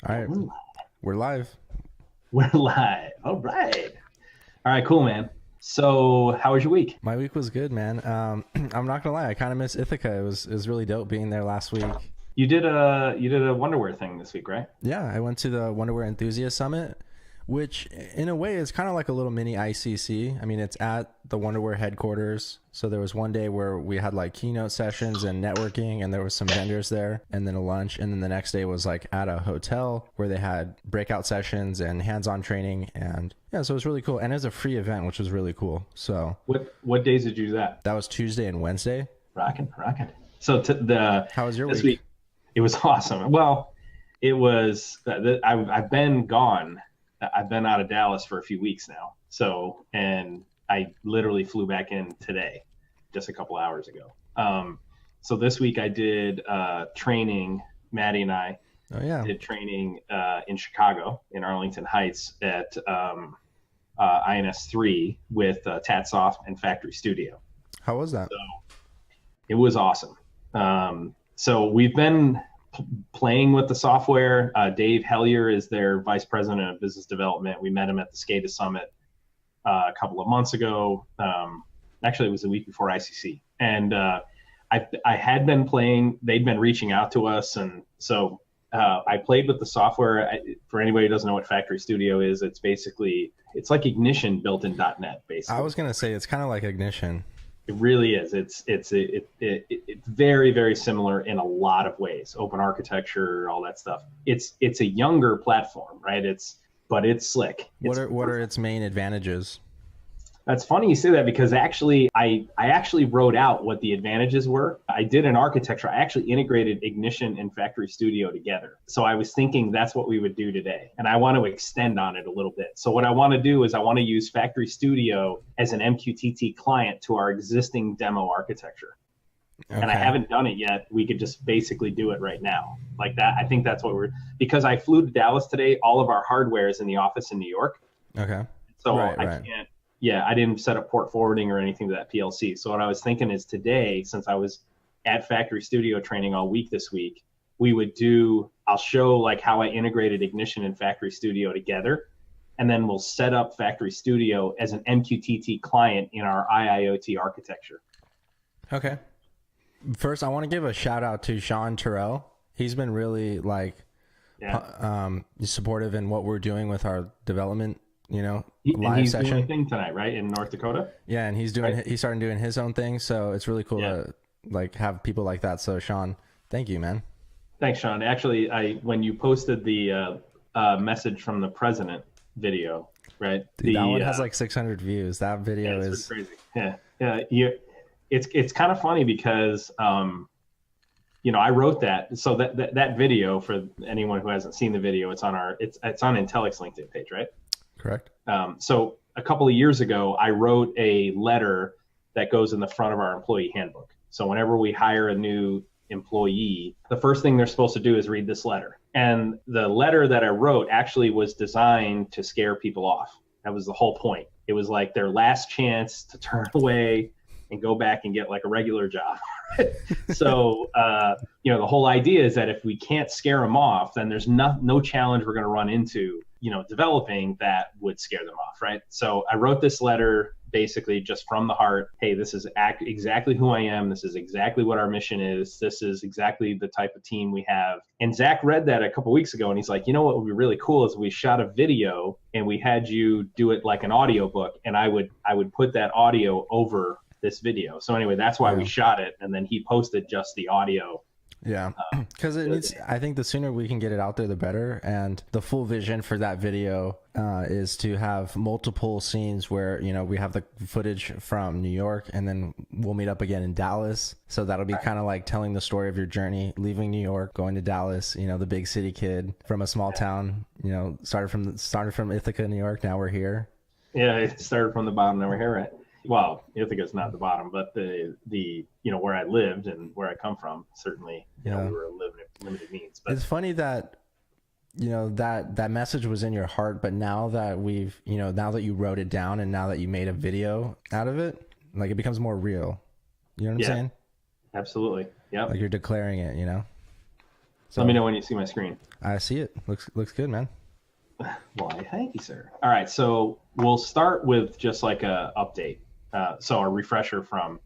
All right, we're live. We're live. All right. All right, cool, man. So, how was your week? My week was good, man. I'm not gonna lie, I kind of miss Ithaca. It was really dope being there last week. You did a Wonderwear thing this week, right? Yeah, I went to the Wonderwear Enthusiast Summit, which in a way is kind of like a little mini ICC. I mean, it's at the Wonderwear headquarters. So there was one day where we had like keynote sessions and networking, and there was some vendors there, and then a lunch, and then the next day was like at a hotel where they had breakout sessions and hands-on training, and yeah, so it was really cool, and it was a free event, which was really cool. So What days did you do that? that was Tuesday and Wednesday. Rocking, rocking. So the How was your this week? week it was awesome. Well, it was. I've been gone. I've been out of Dallas for a few weeks now. So, and I literally flew back in today, just a couple hours ago. So this week I did training. Maddie and I Oh yeah. did training in Chicago, in Arlington Heights, at INS3 with Tatsoft and Factory Studio. How was that? So it was awesome. So we've been playing with the software. Dave Hellier is their vice president of business development. We met him at the SCADA summit a couple of months ago. Actually, it was the week before ICC, and I had been playing. They'd been reaching out to us, and so I played with the software. For anybody who doesn't know what Factory Studio is, it's like Ignition built in .NET, I basically. was gonna say it's kind of like Ignition. It really is. It's very, very similar in a lot of ways. Open architecture, all that stuff. It's a younger platform, right? But it's slick. What are its main advantages? That's funny you say that, because actually I actually wrote out what the advantages were. I did an architecture. I actually integrated Ignition and Factory Studio together. So I was thinking that's what we would do today. And I want to extend on it a little bit. So what I want to do is I want to use Factory Studio as an MQTT client to our existing demo architecture. And I Okay. haven't done it yet. We could just basically do it right now. Like that. I think that's what because I flew to Dallas today. All of our hardware is in the office in New York. Okay. So Right. I Right. can't, yeah, I didn't set up port forwarding or anything to that PLC. So what I was thinking is today, since I was at Factory Studio training all week this week, I'll show like how I integrated Ignition and Factory Studio together. And then we'll set up Factory Studio as an MQTT client in our IIoT architecture. Okay. First, I want to give a shout out to Sean Terrell. He's been really like Yeah. supportive in what we're doing with our development, And live he's doing a session. thing tonight, right? In North Dakota? Yeah, and Right? he's starting doing his own thing, so it's really cool Yeah. to like have people like that. So Sean, thank you, man. Thanks, Sean. Actually, when you posted the message from the president video, right? Dude, that one has like 600 views. That Yeah, video it's is pretty crazy. Yeah, yeah. It's kind of funny because I wrote that. So that video, for anyone who hasn't seen the video, it's on Intellic's LinkedIn page, right? correct. So a couple of years ago, I wrote a letter that goes in the front of our employee handbook. So whenever we hire a new employee, the first thing they're supposed to do is read this letter. And the letter that I wrote actually was designed to scare people off. That was the whole point. It was like their last chance to turn away and go back and get like a regular job. So, the whole idea is that if we can't scare them off, then there's no challenge we're going to run into, developing that would scare them off, right? So I wrote this letter basically just from the heart. Hey, this is exactly who I am. This is exactly what our mission is. This is exactly the type of team we have. And Zach read that a couple of weeks ago, and he's like, what would be really cool is we shot a video and we had you do it like an audio book, and I would put that audio over this video. So anyway, that's why we Yeah. shot it, and then he posted just the audio. Yeah, because it needs. I think the sooner we can get it out there, the better. And the full vision for that video is to have multiple scenes where we have the footage from New York, and then we'll meet up again in Dallas. So that'll be kind of like telling the story of your journey, leaving New York, going to Dallas. The big city kid from a small town. Started from Ithaca, New York. Now we're here. Yeah, it started from the bottom, and we're here, right? Well, Ithaca's not the bottom, but the where I lived and where I come from, certainly, Yeah. we were limited means. But It's funny that that message was in your heart, but now that now that you wrote it down and now that you made a video out of it, like it becomes more real. You know what I'm Yeah. saying? absolutely, yep. Like you're declaring it. So let me know when you see my screen. I see it. Looks good, man. Why, thank you, sir. All right, so we'll start with just like a update. So a refresher from